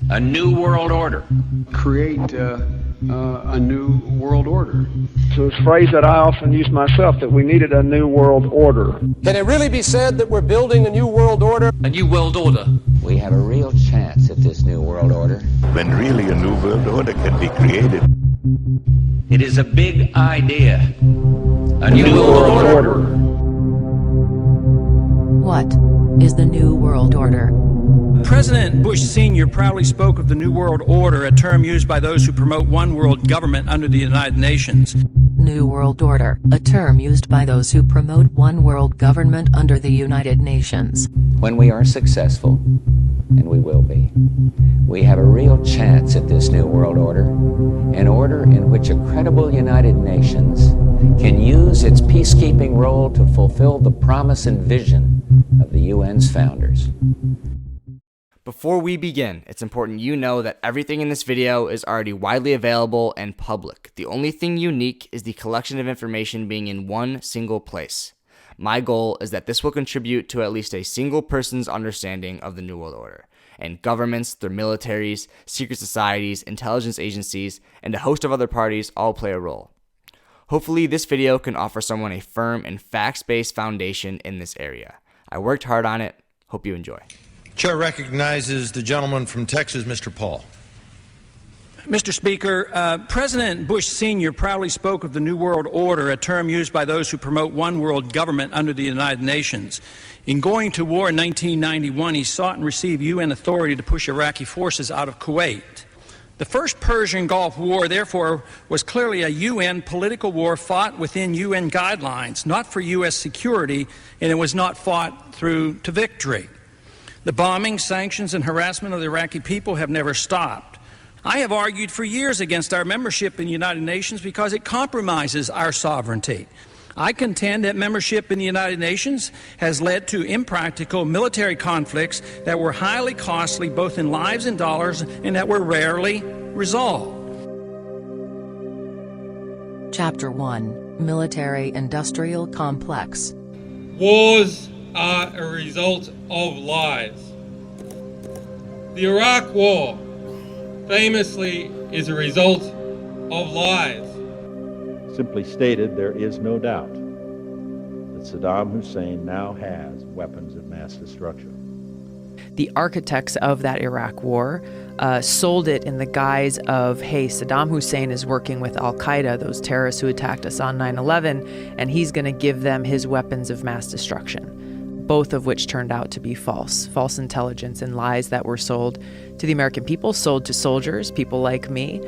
A new world order. Create a new world order. So it's a phrase that I often use myself, that we needed a new world order. Can it really be said that we're building a new world order? A new world order. We have a real chance at this new world order. When really a new world order can be created. It is a big idea. A new world order. What is the New World Order? President Bush Sr. proudly spoke of the New World Order, a term used by those who promote one world government under the United Nations. New World Order, a term used by those who promote one world government under the United Nations. When we are successful, and we will be, we have a real chance at this new world order, an order in which a credible United Nations can use its peacekeeping role to fulfill the promise and vision of the UN's founders. Before we begin, it's important you know that everything in this video is already widely available and public. The only thing unique is the collection of information being in one single place. My goal is that this will contribute to at least a single person's understanding of the New World Order, and governments, their militaries, secret societies, intelligence agencies, and a host of other parties all play a role. Hopefully this video can offer someone a firm and facts-based foundation in this area. I worked hard on it. Hope you enjoy. Chair recognizes the gentleman from Texas, Mr. Paul. Mr. Speaker, President Bush Sr. proudly spoke of the New World Order, a term used by those who promote one world government under the United Nations. In going to war in 1991, he sought and received UN authority to push Iraqi forces out of Kuwait. The first Persian Gulf War, therefore, was clearly a UN political war fought within UN guidelines, not for U.S. security, and it was not fought through to victory. The bombing, sanctions, and harassment of the Iraqi people have never stopped. I have argued for years against our membership in the United Nations because it compromises our sovereignty. I contend that membership in the United Nations has led to impractical military conflicts that were highly costly both in lives and dollars, and that were rarely resolved. Chapter 1, Military-Industrial Complex. Wars are a result of lies. The Iraq War famously is a result of lies. Simply stated, there is no doubt that Saddam Hussein now has weapons of mass destruction. The architects of that Iraq war sold it in the guise of, hey, Saddam Hussein is working with al-Qaeda, those terrorists who attacked us on 9/11, and he's going to give them his weapons of mass destruction. Both of which turned out to be false intelligence and lies that were sold to the American people, sold to soldiers, people like me,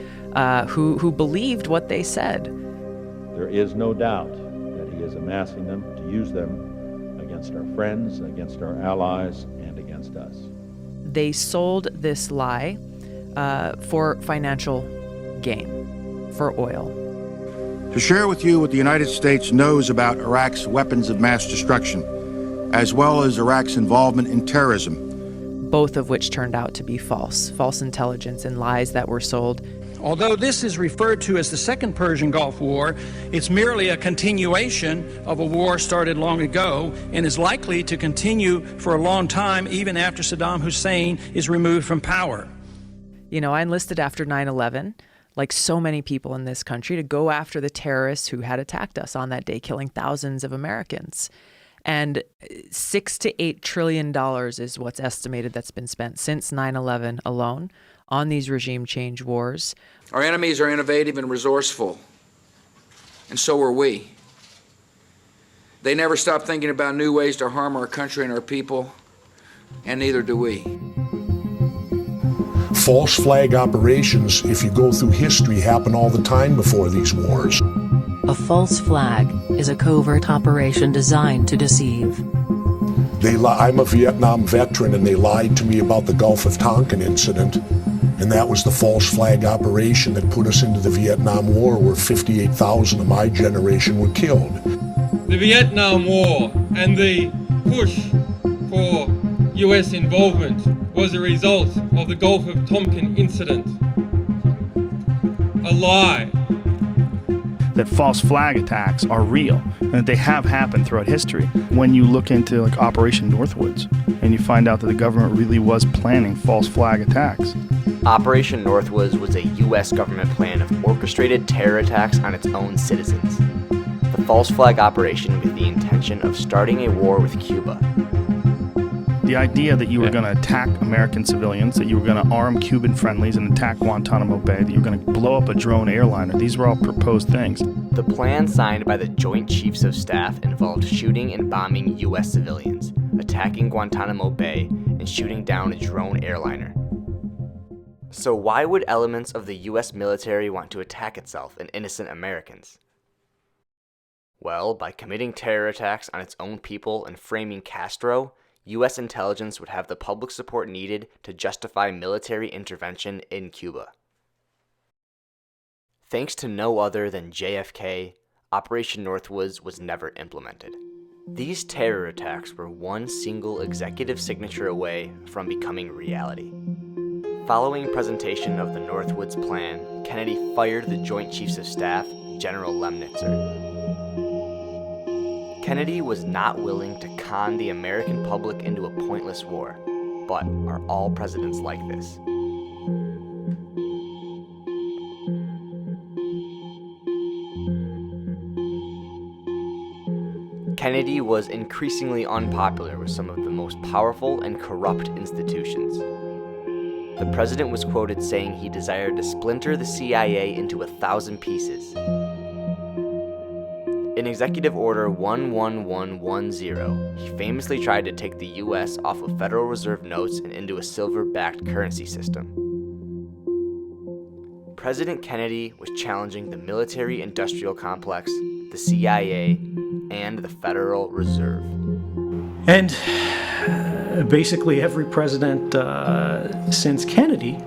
who believed what they said. There is no doubt that he is amassing them to use them against our friends, against our allies, and against us. They sold this lie for financial gain, for oil. To share with you what the United States knows about Iraq's weapons of mass destruction, as well as Iraq's involvement in terrorism. Both of which turned out to be false intelligence and lies that were sold. Although this is referred to as the Second Persian Gulf War, it's merely a continuation of a war started long ago and is likely to continue for a long time, even after Saddam Hussein is removed from power. You know, I enlisted after 9/11, like so many people in this country, to go after the terrorists who had attacked us on that day, killing thousands of Americans. And $6 to $8 trillion is what's estimated that's been spent since 9/11 alone on these regime change wars. Our enemies are innovative and resourceful, and so are we. They never stop thinking about new ways to harm our country and our people, and neither do we. False flag operations, if you go through history, happen all the time before these wars. A false flag is a covert operation designed to deceive. I'm a Vietnam veteran, and they lied to me about the Gulf of Tonkin incident, and that was the false flag operation that put us into the Vietnam War, where 58,000 of my generation were killed. The Vietnam War and the push for U.S. involvement was a result of the Gulf of Tonkin incident. A lie. that false flag attacks are real and that they have happened throughout history. When you look into like Operation Northwoods and you find out that the government really was planning false flag attacks. Operation Northwoods was a U.S. government plan of orchestrated terror attacks on its own citizens. The false flag operation with the intention of starting a war with Cuba. The idea that you were going to attack American civilians, that you were going to arm Cuban friendlies and attack Guantanamo Bay, that you were going to blow up a drone airliner, these were all proposed things. The plan signed by the Joint Chiefs of Staff involved shooting and bombing U.S. civilians, attacking Guantanamo Bay, and shooting down a drone airliner. So why would elements of the U.S. military want to attack itself and innocent Americans? Well, by committing terror attacks on its own people and framing Castro, U.S. intelligence would have the public support needed to justify military intervention in Cuba. Thanks to no other than JFK, Operation Northwoods was never implemented. These terror attacks were one single executive signature away from becoming reality. Following presentation of the Northwoods Plan, Kennedy fired the Joint Chiefs of Staff, General Lemnitzer. Kennedy was not willing to con the American public into a pointless war, but are all presidents like this? Kennedy was increasingly unpopular with some of the most powerful and corrupt institutions. The president was quoted saying he desired to splinter the CIA into 1,000 pieces. In Executive Order 11110, he famously tried to take the U.S. off of Federal Reserve notes and into a silver-backed currency system. President Kennedy was challenging the military-industrial complex, the CIA, and the Federal Reserve. And basically every president since Kennedy,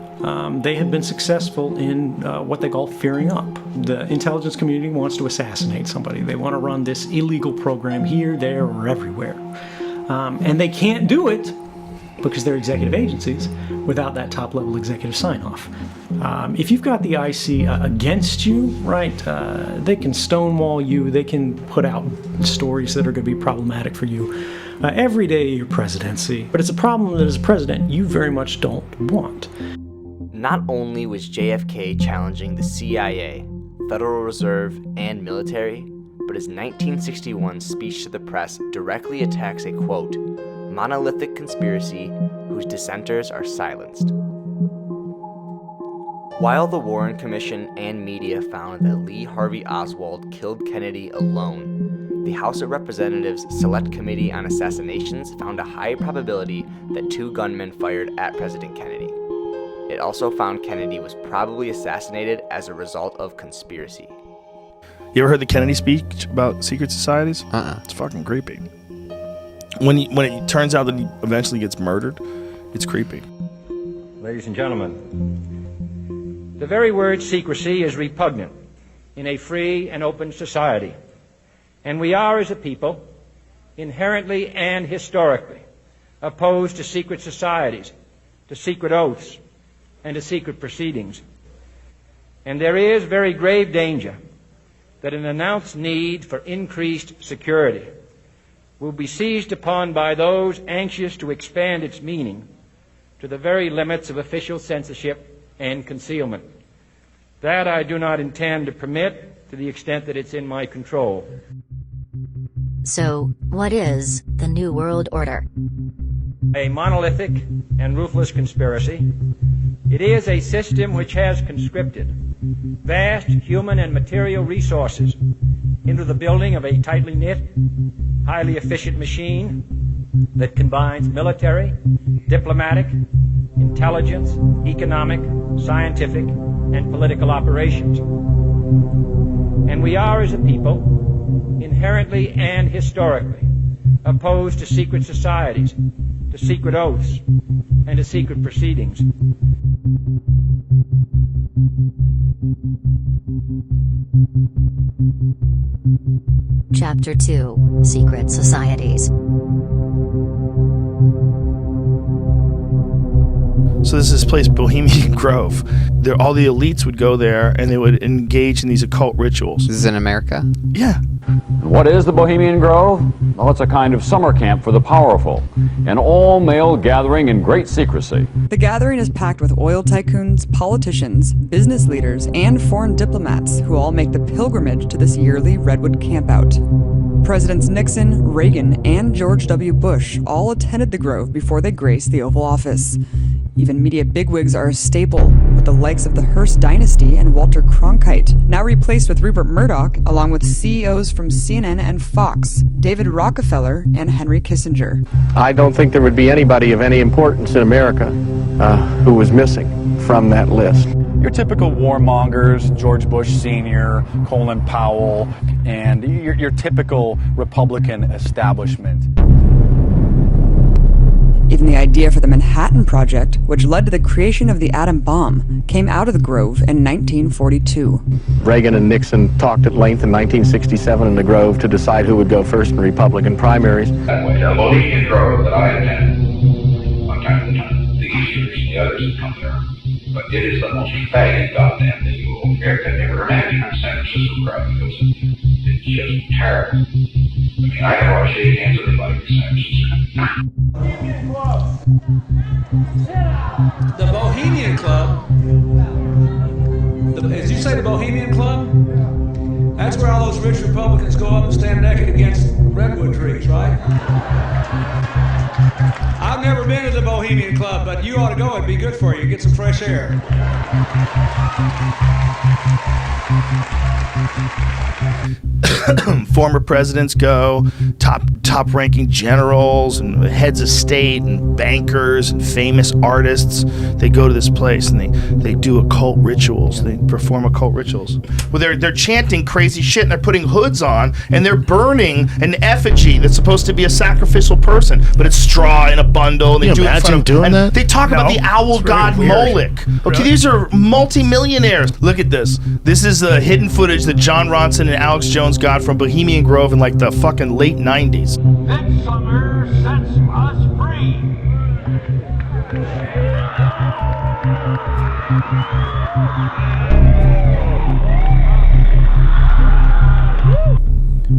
they have been successful in what they call fearing up. The intelligence community wants to assassinate somebody. They want to run this illegal program here, there, or everywhere. And they can't do it because they're executive agencies without that top-level executive sign-off. If you've got the IC against you, right, they can stonewall you, they can put out stories that are going to be problematic for you every day of your presidency. But it's a problem that as president, you very much don't want. Not only was JFK challenging the CIA, Federal Reserve, and military, but his 1961 speech to the press directly attacks a, quote, monolithic conspiracy whose dissenters are silenced. While the Warren Commission and media found that Lee Harvey Oswald killed Kennedy alone, the House of Representatives Select Committee on Assassinations found a high probability that 2 gunmen fired at President Kennedy. It also found Kennedy was probably assassinated as a result of conspiracy. You ever heard the Kennedy speech about secret societies? It's fucking creepy. When it turns out that he eventually gets murdered, it's creepy. Ladies and gentlemen, the very word secrecy is repugnant in a free and open society. And we are, as a people, inherently and historically opposed to secret societies, to secret oaths, and to secret proceedings. And there is very grave danger that an announced need for increased security will be seized upon by those anxious to expand its meaning to the very limits of official censorship and concealment. That I do not intend to permit to the extent that it's in my control. So, what is the New World Order? A monolithic and ruthless conspiracy. It is a system which has conscripted vast human and material resources into the building of a tightly knit, highly efficient machine that combines military, diplomatic, intelligence, economic, scientific, and political operations. And we are, as a people, inherently and historically opposed to secret societies, to secret oaths, and to secret proceedings. Chapter 2, Secret Societies. So this is this place, Bohemian Grove. All the elites would go there and they would engage in these occult rituals. This is in America? Yeah. What is the Bohemian Grove? Well, it's a kind of summer camp for the powerful, an all-male gathering in great secrecy. The gathering is packed with oil tycoons, politicians, business leaders, and foreign diplomats who all make the pilgrimage to this yearly Redwood campout. Presidents Nixon, Reagan, and George W. Bush all attended the Grove before they graced the Oval Office. Even media bigwigs are a staple, with the likes of the Hearst dynasty and Walter Cronkite, now replaced with Rupert Murdoch, along with CEOs from CNN and Fox, David Rockefeller and Henry Kissinger. I don't think there would be anybody of any importance in America who was missing from that list. Your typical warmongers, George Bush Sr., Colin Powell, and your typical Republican establishment. Even the idea for the Manhattan Project, which led to the creation of the atom bomb, came out of the Grove in 1942. Reagan and Nixon talked at length in 1967 in the Grove to decide who would go first in Republican primaries. That way, the Bohemian Grove that I attended, one time to time, the Easters and the others had come there. But it is the most faggot goddamn thing you will ever imagine in San Francisco crowd, because it's just terrible. I mean, I never want to shake hands with anybody in San Francisco. The Bohemian Club, as you say, the Bohemian Club, that's where all those rich Republicans go up and stand naked against redwood trees, right? I've never been to the Bohemian Club, but you ought to go. It'd be good for you. Get some fresh air. Former presidents go, top-ranking generals and heads of state and bankers and famous artists. They go to this place and they do occult rituals. They perform occult rituals. Well, they're chanting crazy shit and they're putting hoods on and they're burning an effigy that's supposed to be a sacrificial person, but it's straw in a bundle. And they do it in front of doing that? They talk about the owl god Moloch. Okay, these are multi-millionaires. Look at this. This is the hidden footage that John Ronson and Alex Jones got from Bohemian Grove in like the fucking late 90s. Midsummer sets us free.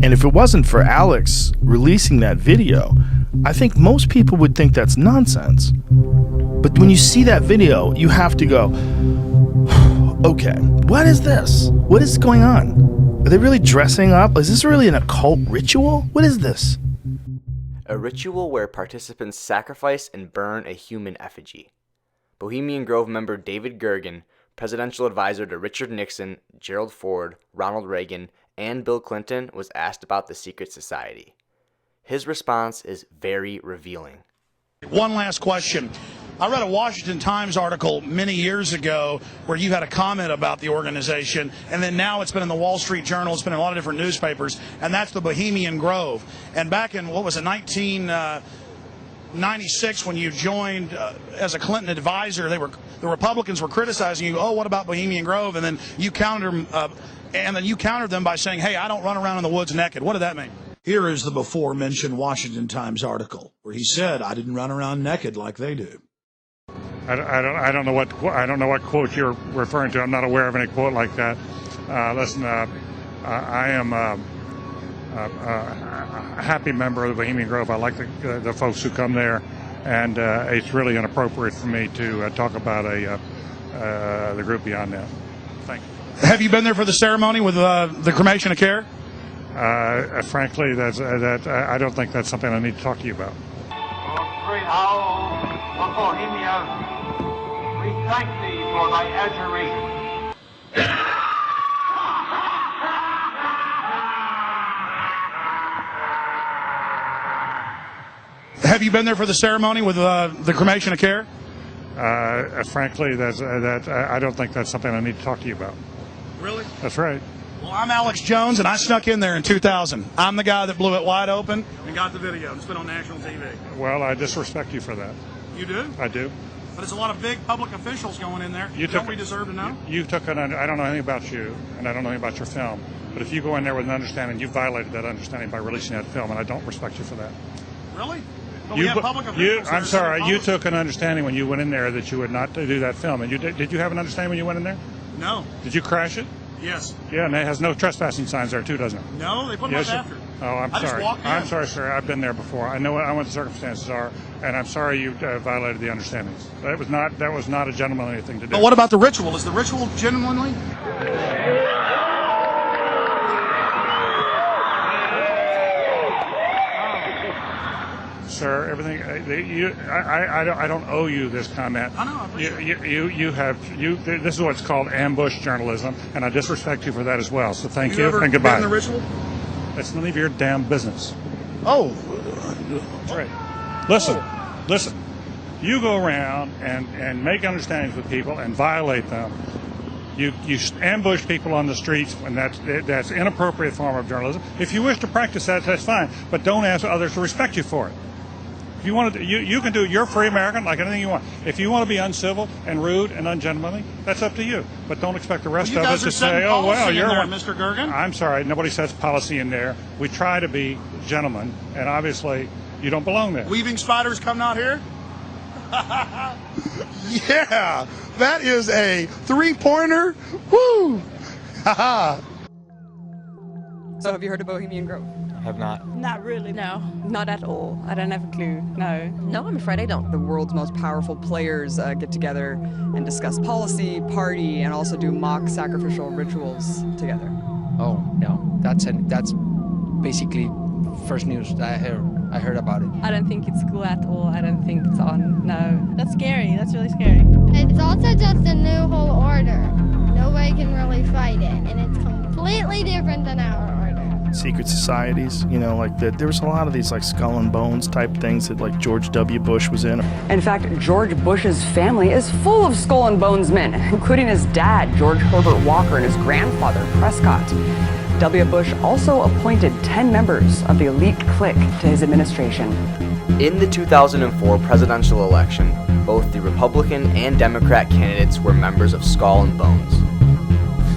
And if it wasn't for Alex releasing that video, I think most people would think that's nonsense. But when you see that video, you have to go, okay, what is this? What is going on? Are they really dressing up? Is this really an occult ritual? What is this? A ritual where participants sacrifice and burn a human effigy. Bohemian Grove member David Gergen, presidential advisor to Richard Nixon, Gerald Ford, Ronald Reagan, and Bill Clinton, was asked about the secret society. His response is very revealing. One last question. I read a Washington Times article many years ago where you had a comment about the organization, and then now it's been in the Wall Street Journal, it's been in a lot of different newspapers, and that's the Bohemian Grove. And back in, 1996, when you joined as a Clinton advisor, the Republicans were criticizing you, oh, what about Bohemian Grove? And then you countered them by saying, hey, I don't run around in the woods naked. What did that mean? Here is the before-mentioned Washington Times article where he said, I didn't run around naked like they do. I don't know what quote you're referring to. I'm not aware of any quote like that. Listen, I am a happy member of the Bohemian Grove. I like the folks who come there, and it's really inappropriate for me to talk about the group beyond that. Thank you. Have you been there for the ceremony with the cremation of care? Frankly, I don't think that's something I need to talk to you about. Great owl of Bohemia, we thank thee for thy adjuration. Have you been there for the ceremony with the cremation of care? Frankly, I don't think that's something I need to talk to you about. Really? That's right. Well, I'm Alex Jones, and I snuck in there in 2000. I'm the guy that blew it wide open and got the video. It's been on national TV. Well, I disrespect you for that. You do? I do. But there's a lot of big public officials going in there. Don't we deserve to know? I don't know anything about you, and I don't know anything about your film. But if you go in there with an understanding, you violated that understanding by releasing that film, and I don't respect you for that. Really? we have public officials that I'm are sorry, setting you policy. took an understanding when you went in there that you would not do that film. And did you have an understanding when you went in there? No. Did you crash it? Yes. Yeah, and it has no trespassing signs there too, doesn't it? No, they put them up after. Oh, I'm I just sorry. walked in. I'm sorry, sir. I've been there before. I know what the circumstances are, and I'm sorry you violated the understandings. That was not a gentlemanly thing to do. But what about the ritual? Is the ritual genuinely? Sir, everything. I don't owe you this comment. I know. I appreciate it. This is what's called ambush journalism, and I disrespect you for that as well. So thank you ever and goodbye. been in the ritual? That's none of your damn business. Oh. That's right. Listen. You go around and make understandings with people and violate them. You ambush people on the streets, and that's inappropriate form of journalism. If you wish to practice that, that's fine, but don't ask others to respect you for it. If you want to, you can do. You're a free American, like anything you want. If you want to be uncivil and rude and ungentlemanly, that's up to you. But don't expect the rest of us to say, "Oh well, you're there, Mr. Gergen." I'm sorry, nobody sets policy in there. We try to be gentlemen, and obviously, you don't belong there. Weaving spiders come out here. Yeah, that is a 3-pointer. Woo! Haha. So have you heard of Bohemian Grove? Have not. Not really. No, not at all. I don't have a clue. No. No, I'm afraid I don't. The world's most powerful players get together and discuss policy, party, and also do mock sacrificial rituals together. Oh no, that's basically first news that I heard about it. I don't think it's cool at all. I don't think it's on. No. That's scary. That's really scary. It's also just a new whole order. Nobody can really fight it, and it's completely different than our order. Secret societies, like there was a lot of these like skull and bones type things that like George W. Bush was in. In fact, George Bush's family is full of skull and bones men, including his dad, George Herbert Walker, and his grandfather, Prescott. W. Bush also appointed 10 members of the elite clique to his administration. In the 2004 presidential election, both the Republican and Democrat candidates were members of Skull and Bones.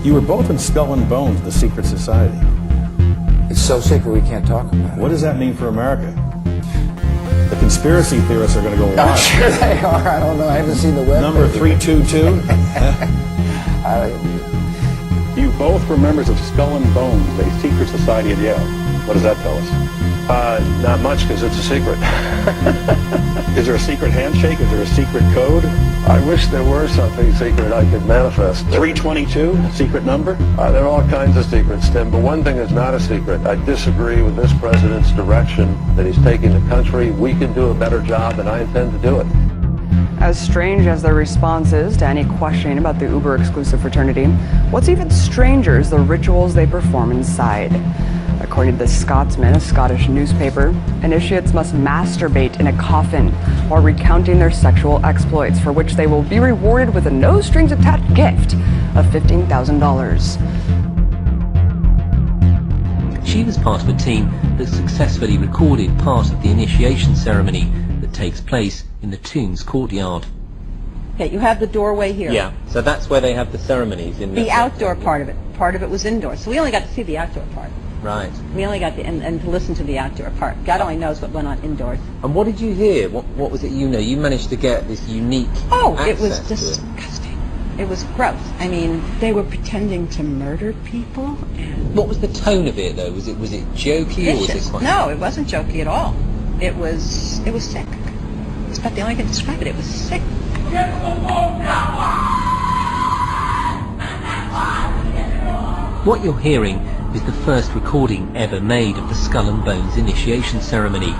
You were both in Skull and Bones, the secret society. It's so secret we can't talk about it. What does that mean for America? The conspiracy theorists are going to go wild. I'm sure they are. I don't know. I haven't seen the web. Number 322? You both were members of Skull and Bones, a secret society at Yale. What does that tell us? Not much, because it's a secret. Is there a secret handshake? Is there a secret code? I wish there were something secret I could manifest. 322, secret number? There are all kinds of secrets, Tim, but one thing is not a secret. I disagree with this president's direction that he's taking the country. We can do a better job, and I intend to do it. As strange as their response is to any questioning about the uber-exclusive fraternity, what's even stranger is the rituals they perform inside. According to The Scotsman, a Scottish newspaper, initiates must masturbate in a coffin while recounting their sexual exploits, for which they will be rewarded with a no-strings-attached gift of $15,000. She was part of a team that successfully recorded part of the initiation ceremony that takes place in the tomb's courtyard. Okay, you have the doorway here. Yeah, so that's where they have the ceremonies in The outdoor part of it. Part of it was indoors. So we only got to see the outdoor part. Right. We only got and to listen to the outdoor part. God only knows what went on indoors. And what did you hear? What was it you managed to get this unique it was access disgusting. It was gross. I mean, they were pretending to murder people. And what was the tone of it, though? Was it jokey or was it quite... No, it wasn't jokey at all. It was sick. It's about the only thing to describe it. It was sick. What you're hearing is the first recording ever made of the Skull and Bones initiation ceremony.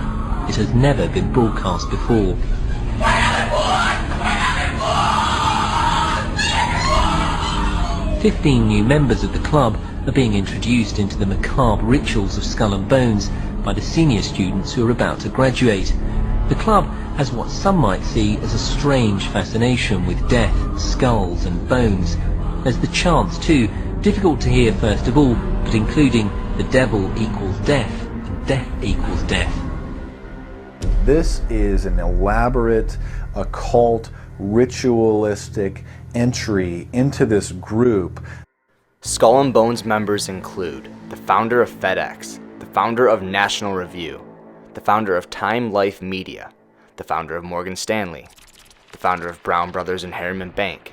It has never been broadcast before. 15 new members of the club are being introduced into the macabre rituals of Skull and Bones by the senior students who are about to graduate. The club has what some might see as a strange fascination with death, skulls and bones. There's the chants too, difficult to hear first of all, but including the devil equals death, and death equals death. This is an elaborate, occult, ritualistic entry into this group. Skull and Bones members include the founder of FedEx, the founder of National Review, the founder of Time Life Media, the founder of Morgan Stanley, the founder of Brown Brothers and Harriman Bank,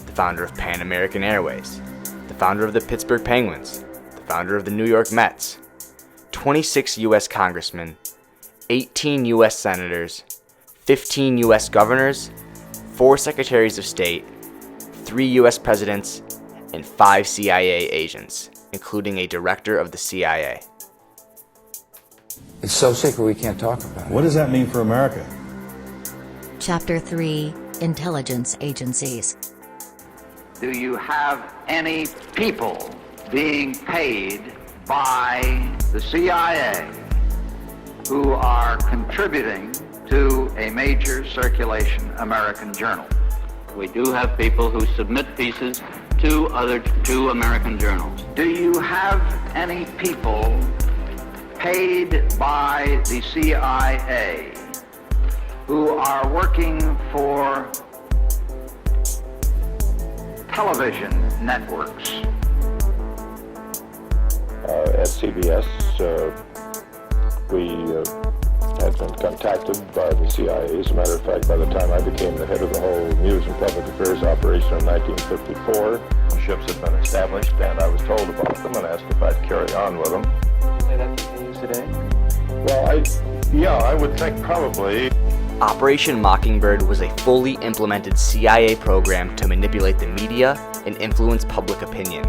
the founder of Pan American Airways, the founder of the Pittsburgh Penguins, the founder of the New York Mets, 26 U.S. congressmen, 18 U.S. senators, 15 U.S. governors, 4 secretaries of state, 3 U.S. presidents, and 5 CIA agents, including a director of the CIA. It's so secret we can't talk about it. What does that mean for America? Chapter 3, Intelligence Agencies. Do you have any people being paid by the CIA who are contributing to a major circulation American journal? We do have people who submit pieces to American journals. Do you have any people paid by the CIA who are working for television networks? At CBS, we had been contacted by the CIA. As a matter of fact, by the time I became the head of the whole News and Public Affairs operation in 1954, ships had been established, and I was told about them and asked if I'd carry on with them. Say that continues today? Well, I would think probably. Operation Mockingbird was a fully implemented CIA program to manipulate the media and influence public opinion.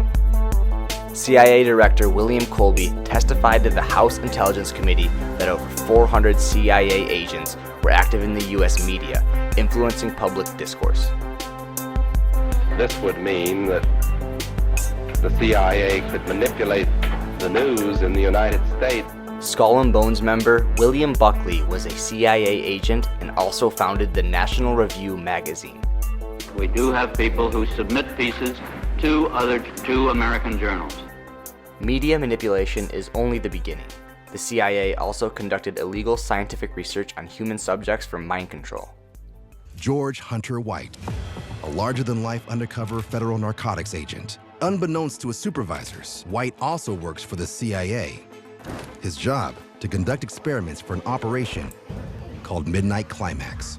CIA Director William Colby testified to the House Intelligence Committee that over 400 CIA agents were active in the U.S. media, influencing public discourse. This would mean that the CIA could manipulate the news in the United States. Skull and Bones member William Buckley was a CIA agent and also founded the National Review magazine. We do have people who submit pieces to American journals. Media manipulation is only the beginning. The CIA also conducted illegal scientific research on human subjects for mind control. George Hunter White, a larger-than-life undercover federal narcotics agent. Unbeknownst to his supervisors, White also works for the CIA. His job, to conduct experiments for an operation called Midnight Climax.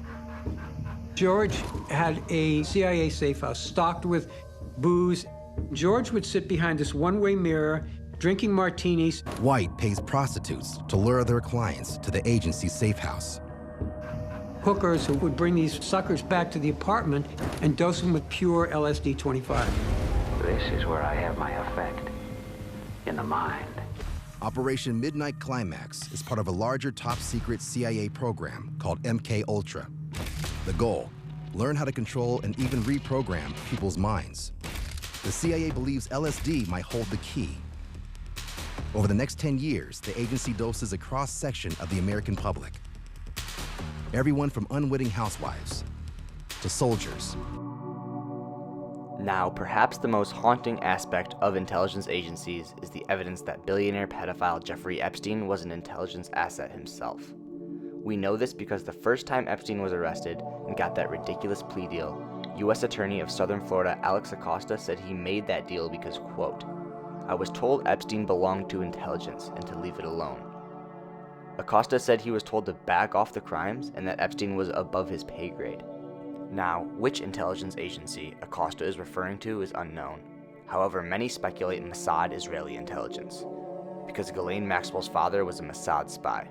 George had a CIA safe house stocked with booze. George would sit behind this one-way mirror, drinking martinis. White pays prostitutes to lure their clients to the agency's safe house. Hookers who would bring these suckers back to the apartment and dose them with pure LSD 25. This is where I have my effect, in the mind. Operation Midnight Climax is part of a larger top-secret CIA program called MK Ultra. The goal, learn how to control and even reprogram people's minds. The CIA believes LSD might hold the key. Over the next 10 years, the agency doses a cross-section of the American public. Everyone from unwitting housewives to soldiers. Now, perhaps the most haunting aspect of intelligence agencies is the evidence that billionaire pedophile Jeffrey Epstein was an intelligence asset himself. We know this because the first time Epstein was arrested and got that ridiculous plea deal, U.S. Attorney of Southern Florida Alex Acosta said he made that deal because, quote, "I was told Epstein belonged to intelligence and to leave it alone." Acosta said he was told to back off the crimes and that Epstein was above his pay grade. Now, which intelligence agency Acosta is referring to is unknown. However, many speculate Mossad Israeli intelligence, because Ghislaine Maxwell's father was a Mossad spy.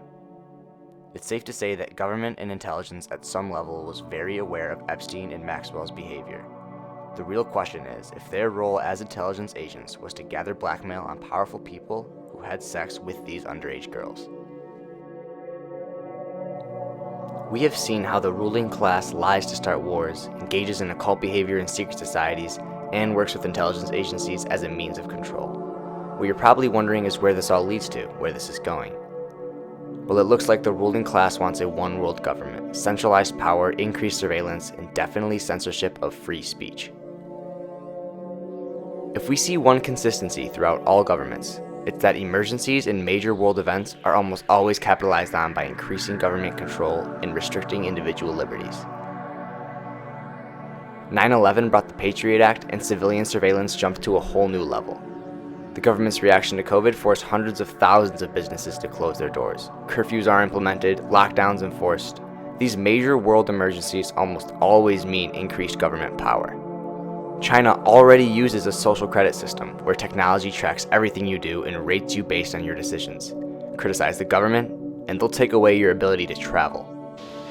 It's safe to say that government and intelligence at some level was very aware of Epstein and Maxwell's behavior. The real question is if their role as intelligence agents was to gather blackmail on powerful people who had sex with these underage girls. We have seen how the ruling class lies to start wars, engages in occult behavior in secret societies, and works with intelligence agencies as a means of control. What you're probably wondering is where this all leads to, where this is going. Well, it looks like the ruling class wants a one-world government, centralized power, increased surveillance, and definitely censorship of free speech. If we see one consistency throughout all governments, it's that emergencies and major world events are almost always capitalized on by increasing government control and restricting individual liberties. 9/11 brought the Patriot Act and civilian surveillance jumped to a whole new level. The government's reaction to COVID forced hundreds of thousands of businesses to close their doors. Curfews are implemented, lockdowns enforced. These major world emergencies almost always mean increased government power. China already uses a social credit system where technology tracks everything you do and rates you based on your decisions. Criticize the government, and they'll take away your ability to travel.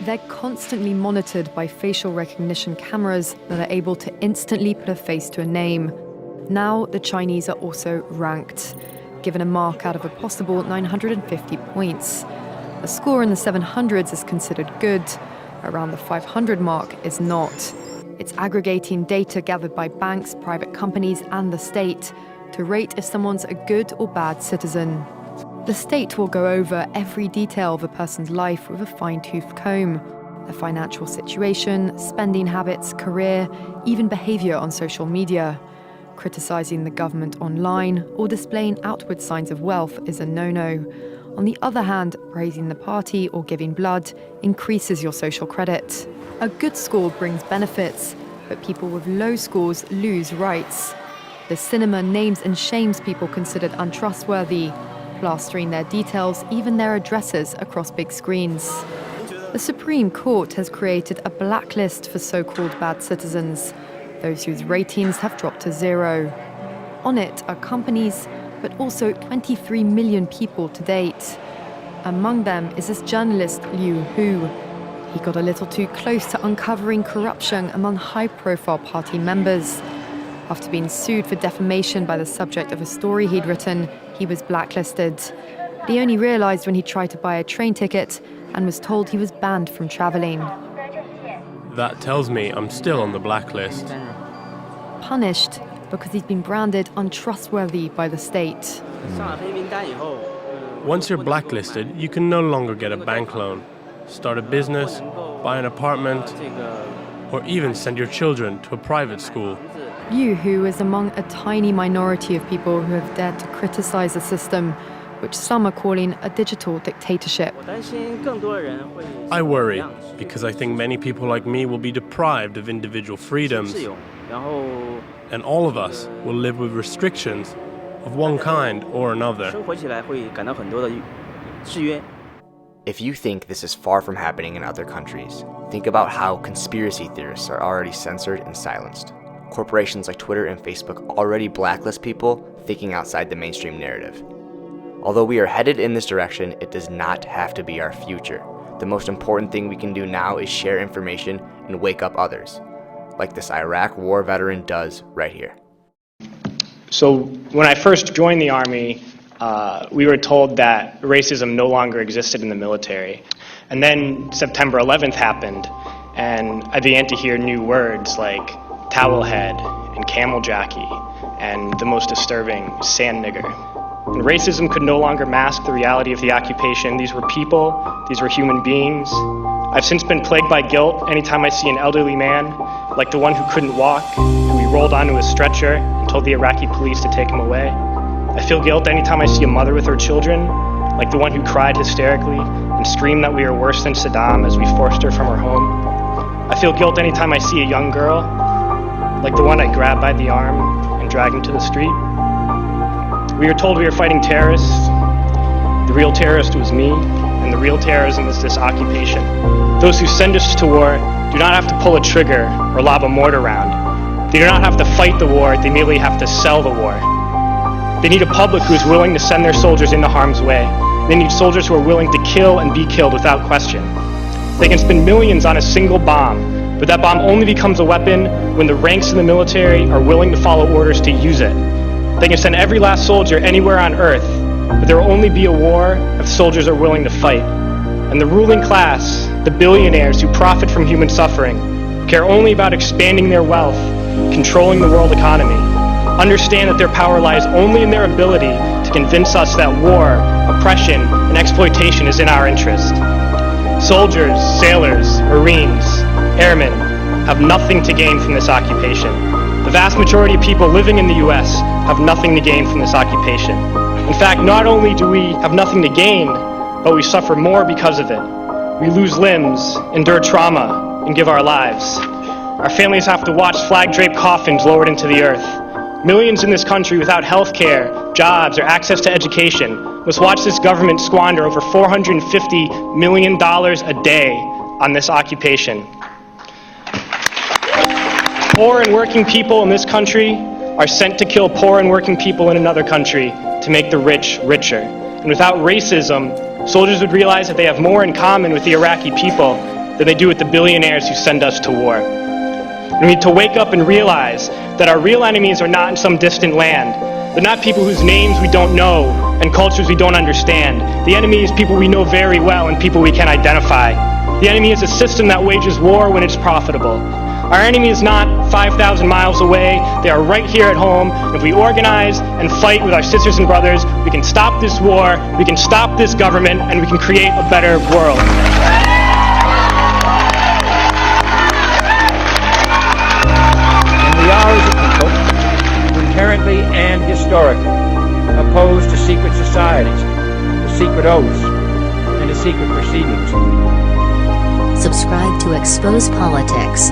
They're constantly monitored by facial recognition cameras that are able to instantly put a face to a name. Now, the Chinese are also ranked, given a mark out of a possible 950 points. A score in the 700s is considered good. Around the 500 mark is not. It's aggregating data gathered by banks, private companies, and the state to rate if someone's a good or bad citizen. The state will go over every detail of a person's life with a fine-tooth comb. Their financial situation, spending habits, career, even behavior on social media. Criticizing the government online or displaying outward signs of wealth is a no-no. On the other hand, praising the party or giving blood increases your social credit. A good score brings benefits, but people with low scores lose rights. The cinema names and shames people considered untrustworthy, plastering their details, even their addresses, across big screens. The Supreme Court has created a blacklist for so-called bad citizens, those whose ratings have dropped to 0. On it are companies, but also 23 million people to date. Among them is this journalist Liu Hu. He got a little too close to uncovering corruption among high-profile party members. After being sued for defamation by the subject of a story he'd written, he was blacklisted. But he only realized when he tried to buy a train ticket and was told he was banned from traveling. That tells me I'm still on the blacklist. Punished because he's been branded untrustworthy by the state. Once you're blacklisted, you can no longer get a bank loan, start a business, buy an apartment, or even send your children to a private school. Liu Hu is among a tiny minority of people who have dared to criticize the system, which some are calling a digital dictatorship. I worry, because I think many people like me will be deprived of individual freedoms, and all of us will live with restrictions of one kind or another. If you think this is far from happening in other countries, think about how conspiracy theorists are already censored and silenced. Corporations like Twitter and Facebook already blacklist people thinking outside the mainstream narrative. Although we are headed in this direction, it does not have to be our future. The most important thing we can do now is share information and wake up others, like this Iraq war veteran does right here. So when I first joined the Army, we were told that racism no longer existed in the military. And then September 11th happened, and I began to hear new words like towelhead and camel jockey, and the most disturbing, sand nigger. And racism could no longer mask the reality of the occupation. These were people, these were human beings. I've since been plagued by guilt anytime I see an elderly man, like the one who couldn't walk, who we rolled onto a stretcher and told the Iraqi police to take him away. I feel guilt anytime I see a mother with her children, like the one who cried hysterically and screamed that we are worse than Saddam as we forced her from her home. I feel guilt anytime I see a young girl, like the one I grabbed by the arm and dragged into the street. We were told we were fighting terrorists. The real terrorist was me, and the real terrorism is this occupation. Those who send us to war do not have to pull a trigger or lob a mortar round. They do not have to fight the war, they merely have to sell the war. They need a public who is willing to send their soldiers into harm's way. They need soldiers who are willing to kill and be killed without question. They can spend millions on a single bomb, but that bomb only becomes a weapon when the ranks in the military are willing to follow orders to use it. They can send every last soldier anywhere on earth, but there will only be a war if soldiers are willing to fight. And the ruling class, the billionaires who profit from human suffering, care only about expanding their wealth, controlling the world economy, understand that their power lies only in their ability to convince us that war, oppression, and exploitation is in our interest. Soldiers, sailors, Marines, airmen have nothing to gain from this occupation. The vast majority of people living in the U.S. have nothing to gain from this occupation. In fact, not only do we have nothing to gain, but we suffer more because of it. We lose limbs, endure trauma, and give our lives. Our families have to watch flag-draped coffins lowered into the earth. Millions in this country without health care, jobs, or access to education must watch this government squander over $450 million a day on this occupation. Poor and working people in this country are sent to kill poor and working people in another country to make the rich richer. And without racism, soldiers would realize that they have more in common with the Iraqi people than they do with the billionaires who send us to war. We need to wake up and realize that our real enemies are not in some distant land. They're not people whose names we don't know and cultures we don't understand. The enemy is people we know very well and people we can identify. The enemy is a system that wages war when it's profitable. Our enemy is not 5,000 miles away. They are right here at home. If we organize and fight with our sisters and brothers, we can stop this war, we can stop this government, and we can create a better world. We are, as a people, inherently and historically opposed to secret societies, to secret oaths, and to secret proceedings. Subscribe to Expose Politics.